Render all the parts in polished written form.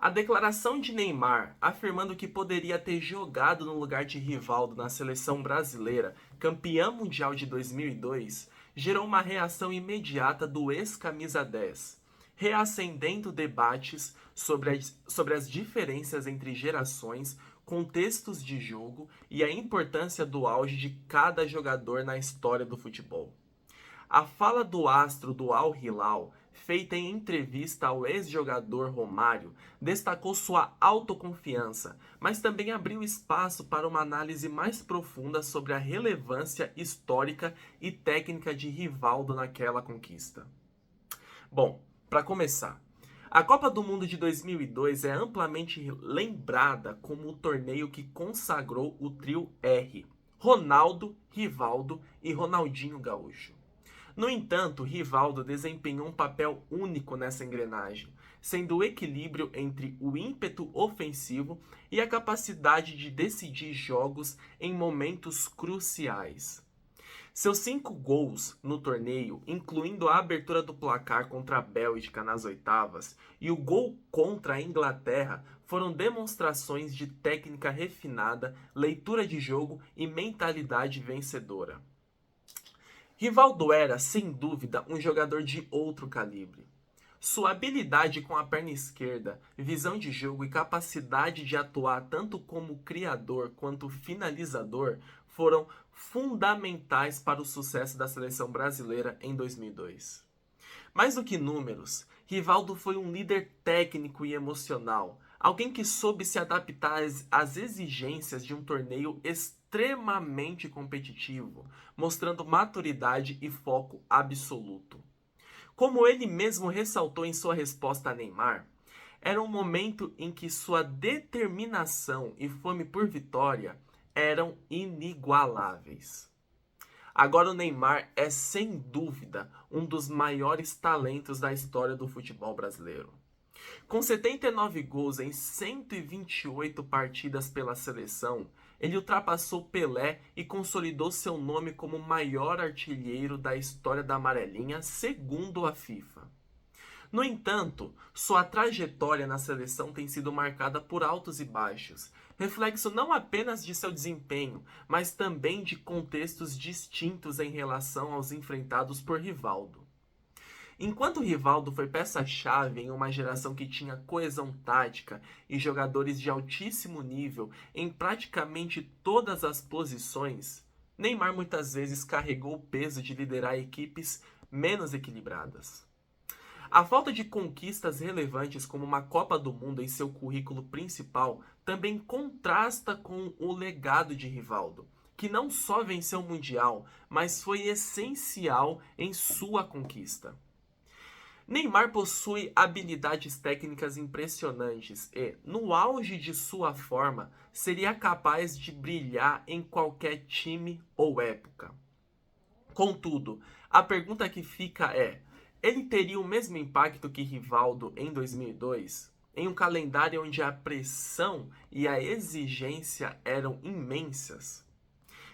A declaração de Neymar, afirmando que poderia ter jogado no lugar de Rivaldo na seleção brasileira, campeã mundial de 2002, gerou uma reação imediata do ex-camisa 10, reacendendo debates sobre as diferenças entre gerações, contextos de jogo e a importância do auge de cada jogador na história do futebol. A fala do astro do Al Hilal, feita em entrevista ao ex-jogador Romário, destacou sua autoconfiança, mas também abriu espaço para uma análise mais profunda sobre a relevância histórica e técnica de Rivaldo naquela conquista. Bom, para começar, a Copa do Mundo de 2002 é amplamente lembrada como o torneio que consagrou o trio R: Ronaldo, Rivaldo e Ronaldinho Gaúcho. No entanto, Rivaldo desempenhou um papel único nessa engrenagem, sendo o equilíbrio entre o ímpeto ofensivo e a capacidade de decidir jogos em momentos cruciais. Seus 5 gols no torneio, incluindo a abertura do placar contra a Bélgica nas oitavas e o gol contra a Inglaterra, foram demonstrações de técnica refinada, leitura de jogo e mentalidade vencedora. Rivaldo era, sem dúvida, um jogador de outro calibre. Sua habilidade com a perna esquerda, visão de jogo e capacidade de atuar tanto como criador quanto finalizador foram fundamentais para o sucesso da seleção brasileira em 2002. Mais do que números, Rivaldo foi um líder técnico e emocional, alguém que soube se adaptar às exigências de um torneio extremamente competitivo, mostrando maturidade e foco absoluto. Como ele mesmo ressaltou em sua resposta a Neymar, era um momento em que sua determinação e fome por vitória eram inigualáveis. Agora o Neymar é sem dúvida um dos maiores talentos da história do futebol brasileiro. Com 79 gols em 128 partidas pela seleção, ele ultrapassou Pelé e consolidou seu nome como o maior artilheiro da história da amarelinha, segundo a FIFA. No entanto, sua trajetória na seleção tem sido marcada por altos e baixos, reflexo não apenas de seu desempenho, mas também de contextos distintos em relação aos enfrentados por Rivaldo. Enquanto Rivaldo foi peça-chave em uma geração que tinha coesão tática e jogadores de altíssimo nível em praticamente todas as posições, Neymar muitas vezes carregou o peso de liderar equipes menos equilibradas. A falta de conquistas relevantes como uma Copa do Mundo em seu currículo principal também contrasta com o legado de Rivaldo, que não só venceu o Mundial, mas foi essencial em sua conquista. Neymar possui habilidades técnicas impressionantes e, no auge de sua forma, seria capaz de brilhar em qualquer time ou época. Contudo, a pergunta que fica é: ele teria o mesmo impacto que Rivaldo em 2002? Em um calendário onde a pressão e a exigência eram imensas?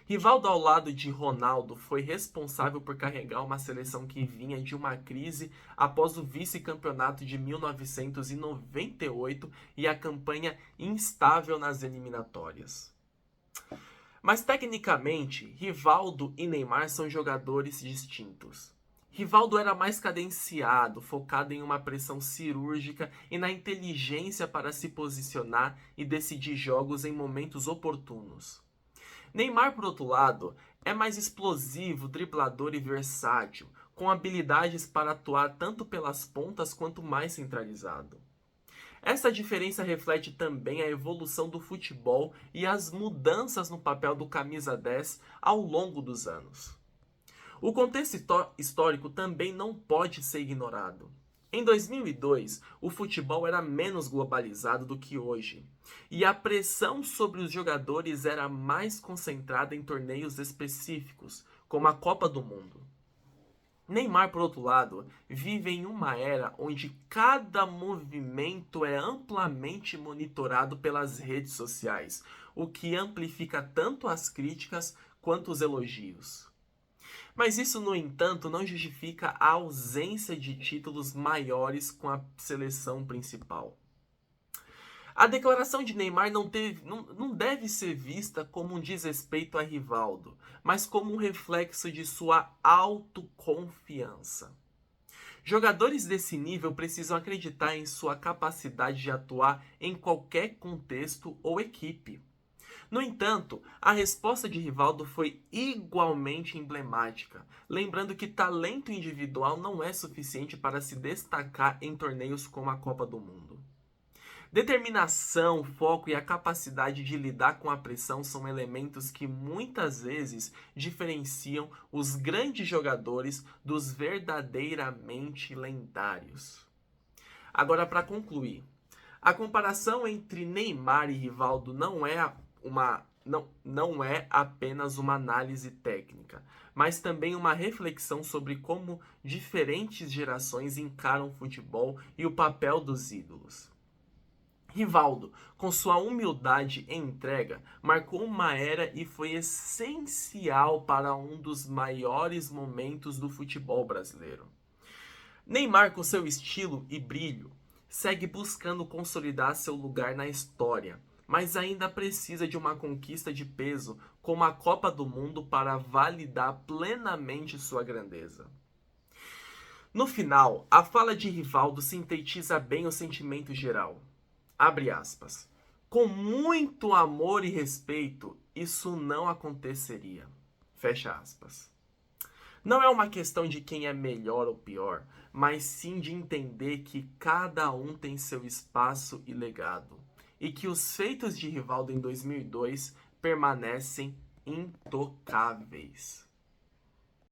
Rivaldo, ao lado de Ronaldo, foi responsável por carregar uma seleção que vinha de uma crise após o vice-campeonato de 1998 e a campanha instável nas eliminatórias. Mas tecnicamente, Rivaldo e Neymar são jogadores distintos. Rivaldo era mais cadenciado, focado em uma pressão cirúrgica e na inteligência para se posicionar e decidir jogos em momentos oportunos. Neymar, por outro lado, é mais explosivo, driblador e versátil, com habilidades para atuar tanto pelas pontas quanto mais centralizado. Essa diferença reflete também a evolução do futebol e as mudanças no papel do camisa 10 ao longo dos anos. O contexto histórico também não pode ser ignorado. Em 2002, o futebol era menos globalizado do que hoje, e a pressão sobre os jogadores era mais concentrada em torneios específicos, como a Copa do Mundo. Neymar, por outro lado, vive em uma era onde cada movimento é amplamente monitorado pelas redes sociais, o que amplifica tanto as críticas quanto os elogios. Mas isso, no entanto, não justifica a ausência de títulos maiores com a seleção principal. A declaração de Neymar não deve ser vista como um desrespeito a Rivaldo, mas como um reflexo de sua autoconfiança. Jogadores desse nível precisam acreditar em sua capacidade de atuar em qualquer contexto ou equipe. No entanto, a resposta de Rivaldo foi igualmente emblemática, lembrando que talento individual não é suficiente para se destacar em torneios como a Copa do Mundo. Determinação, foco e a capacidade de lidar com a pressão são elementos que muitas vezes diferenciam os grandes jogadores dos verdadeiramente lendários. Agora, para concluir, a comparação entre Neymar e Rivaldo não é apenas uma análise técnica, mas também uma reflexão sobre como diferentes gerações encaram o futebol e o papel dos ídolos. Rivaldo, com sua humildade e entrega, marcou uma era e foi essencial para um dos maiores momentos do futebol brasileiro. Neymar, com seu estilo e brilho, segue buscando consolidar seu lugar na história, mas ainda precisa de uma conquista de peso como a Copa do Mundo para validar plenamente sua grandeza. No final, a fala de Rivaldo sintetiza bem o sentimento geral. Abre aspas. Com muito amor e respeito, isso não aconteceria. Fecha aspas. Não é uma questão de quem é melhor ou pior, mas sim de entender que cada um tem seu espaço e legado, e que os feitos de Rivaldo em 2002 permanecem intocáveis.